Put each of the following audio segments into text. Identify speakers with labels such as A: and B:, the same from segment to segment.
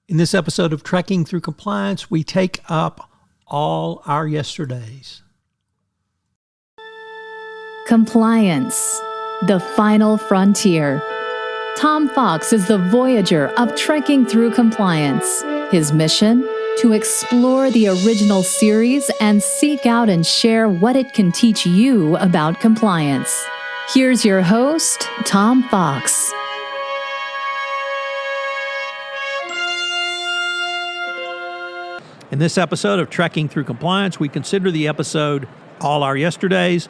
A: In this episode of Trekking Through Compliance, we take up all our yesterdays.
B: Compliance, the final frontier. Tom Fox is the voyager of Trekking Through Compliance. His mission? To explore the original series and seek out and share what it can teach you about compliance. Here's your host, Tom Fox.
A: In this episode of Trekking Through Compliance, we consider the episode All Our Yesterdays,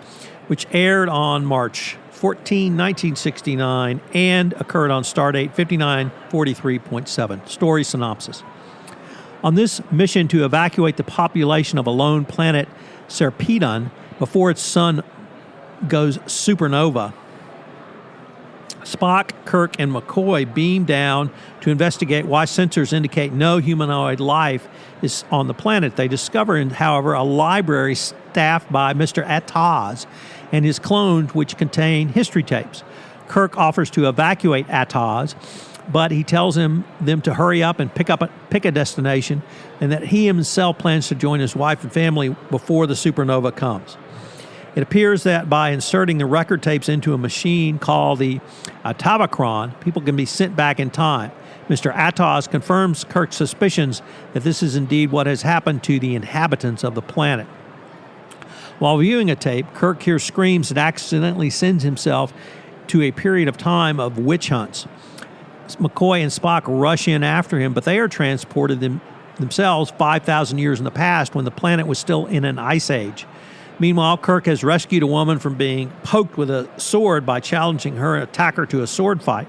A: which aired on March 14, 1969, and occurred on Stardate 5943.7. Story synopsis. On this mission to evacuate the population of a lone planet, Sarpedon, before its sun goes supernova, Spock, Kirk, and McCoy beam down to investigate why sensors indicate no humanoid life is on the planet. They discover, however, a library staffed by Mr. Atoz and his clones, which contain history tapes. Kirk offers to evacuate Atoz, but he tells them to hurry up and pick a destination, and that he himself plans to join his wife and family before the supernova comes. It appears that by inserting the record tapes into a machine called the Atoz, people can be sent back in time. Mr. Atoz confirms Kirk's suspicions that this is indeed what has happened to the inhabitants of the planet. While viewing a tape, Kirk hears screams and accidentally sends himself to a period of time of witch hunts. McCoy and Spock rush in after him, but they are transported themselves 5,000 years in the past when the planet was still in an ice age. Meanwhile, Kirk has rescued a woman from being poked with a sword by challenging her attacker to a sword fight.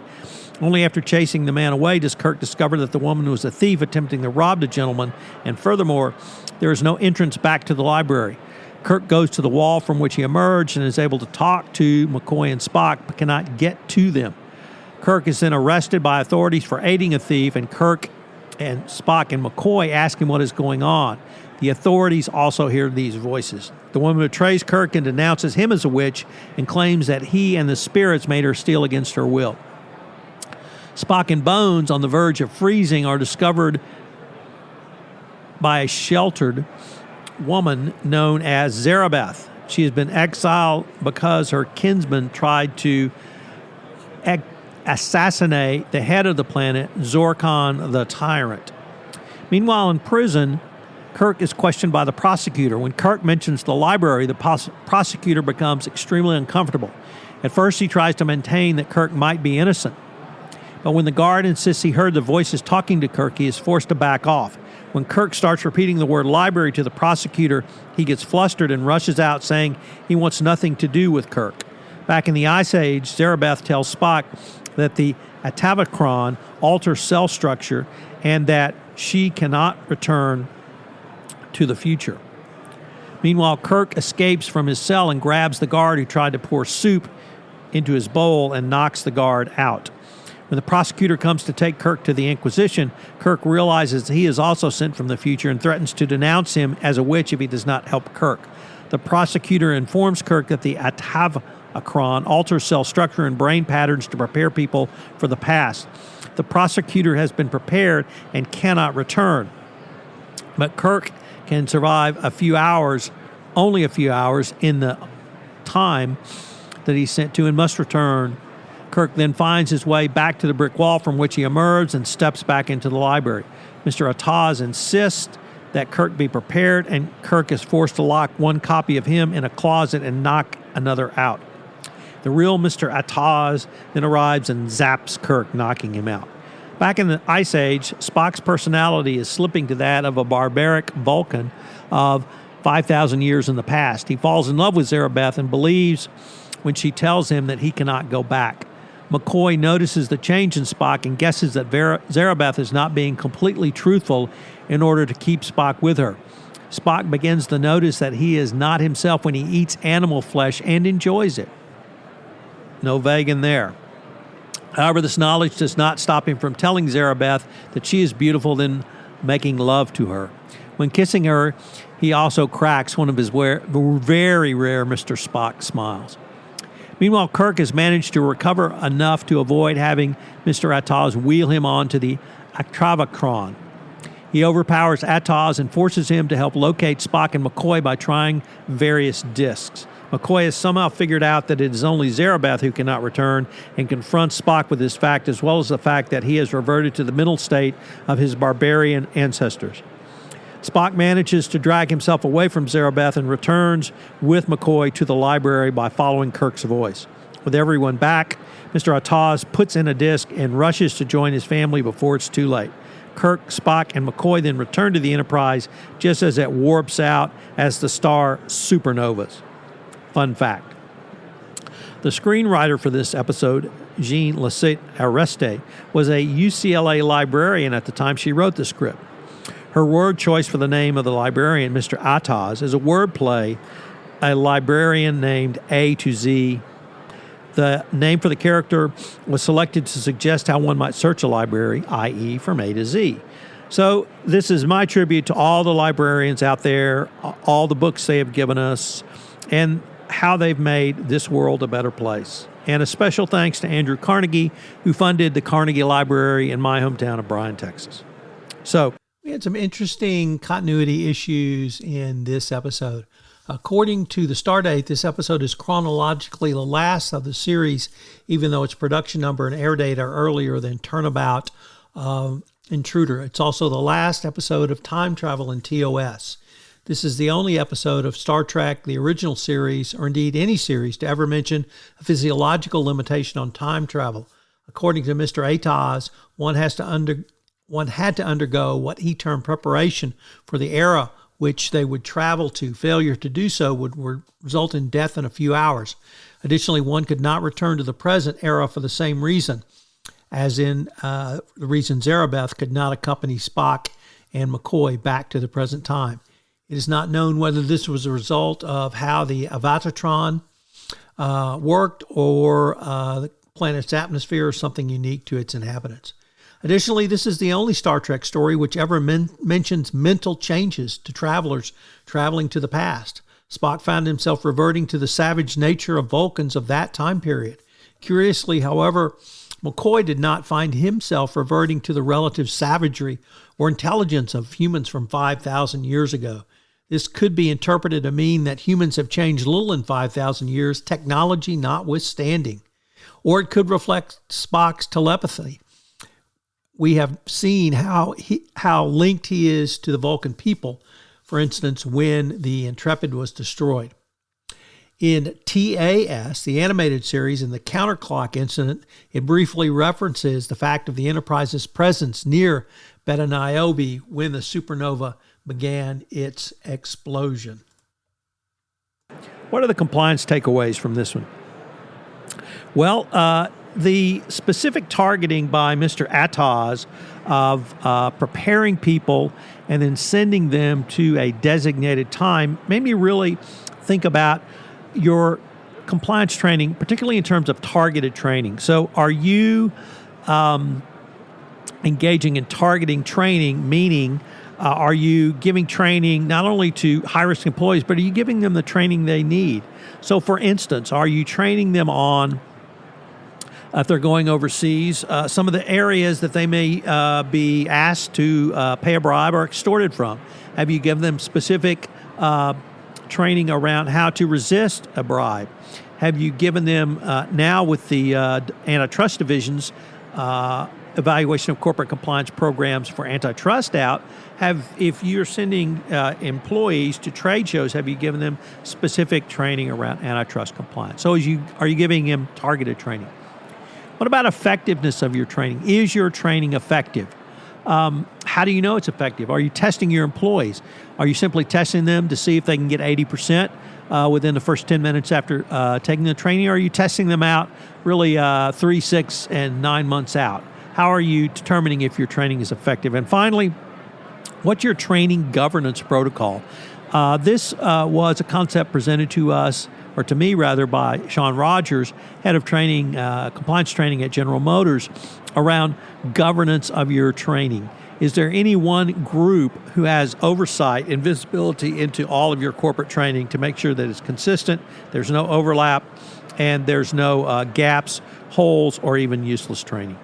A: Only after chasing the man away does Kirk discover that the woman was a thief attempting to rob the gentleman, and furthermore, there is no entrance back to the library. Kirk goes to the wall from which he emerged and is able to talk to McCoy and Spock, but cannot get to them. Kirk is then arrested by authorities for aiding a thief, and Kirk and Spock and McCoy ask him what is going on. The authorities also hear these voices. The woman betrays Kirk and denounces him as a witch and claims that he and the spirits made her steal against her will. Spock and Bones, on the verge of freezing, are discovered by a sheltered woman known as Zarabeth. She has been exiled because her kinsman tried to assassinate the head of the planet, Zorkon the Tyrant. Meanwhile, in prison, Kirk is questioned by the prosecutor. When Kirk mentions the library, the prosecutor becomes extremely uncomfortable. At first, he tries to maintain that Kirk might be innocent. But when the guard insists he heard the voices talking to Kirk, he is forced to back off. When Kirk starts repeating the word library to the prosecutor, he gets flustered and rushes out, saying he wants nothing to do with Kirk. Back in the Ice Age, Zarabeth tells Spock that the Atoz alters cell structure and that she cannot return to the future. Meanwhile, Kirk escapes from his cell and grabs the guard who tried to pour soup into his bowl and knocks the guard out. When the prosecutor comes to take Kirk to the Inquisition, Kirk realizes he is also sent from the future and threatens to denounce him as a witch if he does not help Kirk. The prosecutor informs Kirk that the Atoz alters cell structure and brain patterns to prepare people for the past. The prosecutor has been prepared and cannot return. But Kirk can survive only a few hours in the time that he's sent to and must return. Kirk then finds his way back to the brick wall from which he emerged and steps back into the library. Mr. Atoz insists that Kirk be prepared, and Kirk is forced to lock one copy of him in a closet and knock another out. The real Mr. Atoz then arrives and zaps Kirk, knocking him out. Back in the Ice Age, Spock's personality is slipping to that of a barbaric Vulcan of 5,000 years in the past. He falls in love with Zarabeth and believes when she tells him that he cannot go back. McCoy notices the change in Spock and guesses that Zarabeth is not being completely truthful in order to keep Spock with her. Spock begins to notice that he is not himself when he eats animal flesh and enjoys it. No vegan there. However, this knowledge does not stop him from telling Zarabeth that she is beautiful, then making love to her. When kissing her, he also cracks one of his very rare Mr. Spock smiles. Meanwhile, Kirk has managed to recover enough to avoid having Mr. Atoz wheel him onto the Actravacron. He overpowers Atoz and forces him to help locate Spock and McCoy by trying various discs. McCoy has somehow figured out that it is only Zarabeth who cannot return and confronts Spock with this fact, as well as the fact that he has reverted to the mental state of his barbarian ancestors. Spock manages to drag himself away from Zarabeth and returns with McCoy to the library by following Kirk's voice. With everyone back, Mr. Atoz puts in a disc and rushes to join his family before it's too late. Kirk, Spock, and McCoy then return to the Enterprise just as it warps out as the star supernovas. Fun fact. The screenwriter for this episode, Jean Lassette Areste, was a UCLA librarian at the time she wrote the script. Her word choice for the name of the librarian, Mr. Atoz, is a wordplay, a librarian named A to Z. The name for the character was selected to suggest how one might search a library, i.e. from A to Z. So this is my tribute to all the librarians out there, all the books they have given us, and how they've made this world a better place. And a special thanks to Andrew Carnegie, who funded the Carnegie Library in my hometown of Bryan, Texas. So we had some interesting continuity issues in this episode. According to the Stardate, this episode is chronologically the last of the series, even though its production number and air date are earlier than Turnabout Intruder. It's also the last episode of Time Travel in TOS. This is the only episode of Star Trek, the original series, or indeed any series, to ever mention a physiological limitation on time travel. According to Mr. Atoz, one had to undergo what he termed preparation for the era which they would travel to. Failure to do so would result in death in a few hours. Additionally, one could not return to the present era for the same reason, as in the reason Zarabeth could not accompany Spock and McCoy back to the present time. It is not known whether this was a result of how the Avatatron worked or the planet's atmosphere or something unique to its inhabitants. Additionally, this is the only Star Trek story which ever mentions mental changes to travelers traveling to the past. Spock found himself reverting to the savage nature of Vulcans of that time period. Curiously, however, McCoy did not find himself reverting to the relative savagery or intelligence of humans from 5,000 years ago. This could be interpreted to mean that humans have changed little in 5,000 years, technology notwithstanding. Or it could reflect Spock's telepathy. We have seen how linked he is to the Vulcan people, for instance, when the Intrepid was destroyed. In TAS, the animated series, in the counterclock incident, it briefly references the fact of the Enterprise's presence near Beta Niobe when the supernova began its explosion. What are the compliance takeaways from this one? Well, the specific targeting by Mr. Atoz of preparing people and then sending them to a designated time made me really think about your compliance training, particularly in terms of targeted training. So are you engaging in targeting training, meaning are you giving training not only to high-risk employees, but are you giving them the training they need? So, for instance, are you training them on, if they're going overseas, some of the areas that they may be asked to pay a bribe or extorted from? Have you given them specific training around how to resist a bribe? Have you given them, now with the antitrust divisions, evaluation of corporate compliance programs for antitrust out, if you're sending employees to trade shows, have you given them specific training around antitrust compliance? So are you giving them targeted training? What about effectiveness of your training? Is your training effective? How do you know it's effective? Are you testing your employees? Are you simply testing them to see if they can get 80% within the first 10 minutes after taking the training? Or are you testing them out really 3, 6, and 9 months out? How are you determining if your training is effective? And finally, what's your training governance protocol? This was a concept presented to us, or to me rather, by Sean Rogers, head of training, compliance training at General Motors, around governance of your training. Is there any one group who has oversight and visibility into all of your corporate training to make sure that it's consistent, there's no overlap, and there's no gaps, holes, or even useless training?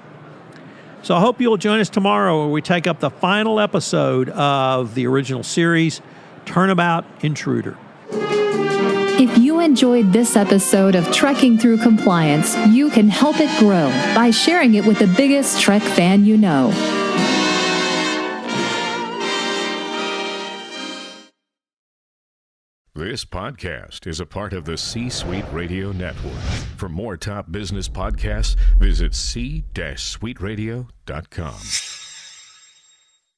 A: So I hope you'll join us tomorrow where we take up the final episode of the original series, Turnabout Intruder.
B: If you enjoyed this episode of Trekking Through Compliance, you can help it grow by sharing it with the biggest Trek fan you know.
C: This podcast is a part of the C-Suite Radio Network. For more top business podcasts, visit c-suiteradio.com.